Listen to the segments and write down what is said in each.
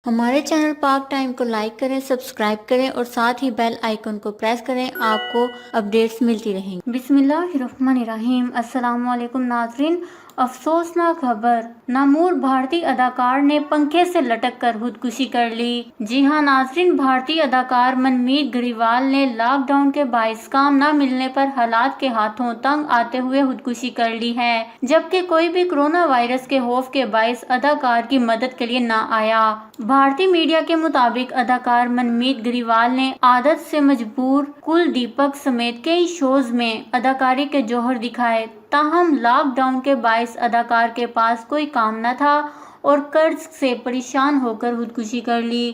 ہمارے چینل پاک ٹائم کو لائک کریں، سبسکرائب کریں اور ساتھ ہی بیل آئیکن کو پریس کریں، آپ کو اپڈیٹس ملتی رہیں گی۔ بسم اللہ الرحمن الرحیم۔ السلام علیکم ناظرین۔ افسوسناک خبر، نامور بھارتی اداکار نے پنکھے سے لٹک کر خودکشی کر لی۔ جی ہاں ناظرین، بھارتی اداکار منمیت گریوال نے لاک ڈاؤن کے باعث کام نہ ملنے پر حالات کے ہاتھوں تنگ آتے ہوئے خودکشی کر لی ہے، جبکہ کوئی بھی کورونا وائرس کے خوف کے باعث اداکار کی مدد کے لیے نہ آیا۔ بھارتی میڈیا کے مطابق اداکار منمیت گریوال نے عادت سے مجبور کل دیپک سمیت کئی شوز میں اداکاری کے جوہر دکھائے، تاہم لاک ڈاؤن کے باعث اداکار کے پاس کوئی کام نہ تھا اور قرض سے پریشان ہو کر خودکشی کر لی۔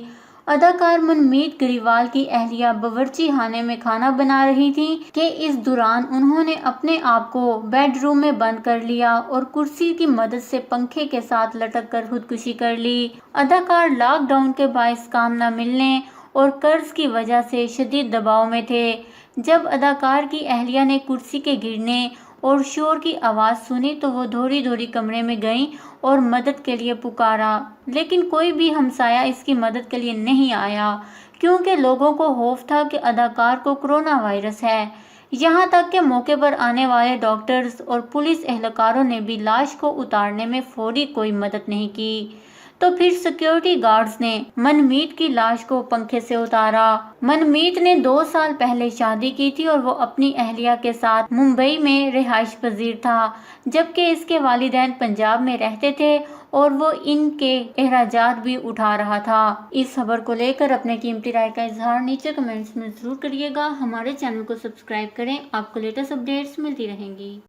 اداکار منمیت گریوال کی اہلیہ باورچی خانے میں کھانا بنا رہی تھیں کہ اس دوران انہوں نے اپنے آپ کو بیڈ روم میں بند کر لیا اور کرسی کی مدد سے پنکھے کے ساتھ لٹک کر خودکشی کر لی۔ اداکار لاک ڈاؤن کے باعث کام نہ ملنے اور قرض کی وجہ سے شدید دباؤ میں تھے۔ جب اداکار کی اہلیہ نے کرسی کے گرنے اور شور کی آواز سنی تو وہ دھوڑی دھوڑی کمرے میں گئیں اور مدد کے لیے پکارا، لیکن کوئی بھی ہمسایہ اس کی مدد کے لیے نہیں آیا کیونکہ لوگوں کو خوف تھا کہ اداکار کو کورونا وائرس ہے۔ یہاں تک کہ موقع پر آنے والے ڈاکٹرز اور پولیس اہلکاروں نے بھی لاش کو اتارنے میں فوری کوئی مدد نہیں کی، تو پھر سیکیورٹی گارڈز نے منمیت کی لاش کو پنکھے سے اتارا۔ منمیت نے 2 سال پہلے شادی کی تھی اور وہ اپنی اہلیہ کے ساتھ ممبئی میں رہائش پذیر تھا، جبکہ اس کے والدین پنجاب میں رہتے تھے اور وہ ان کے اخراجات بھی اٹھا رہا تھا۔ اس خبر کو لے کر اپنے قیمتی رائے کا اظہار نیچے کمنٹس میں ضرور کریے گا۔ ہمارے چینل کو سبسکرائب کریں، آپ کو لیٹسٹ اپڈیٹس ملتی رہیں گی۔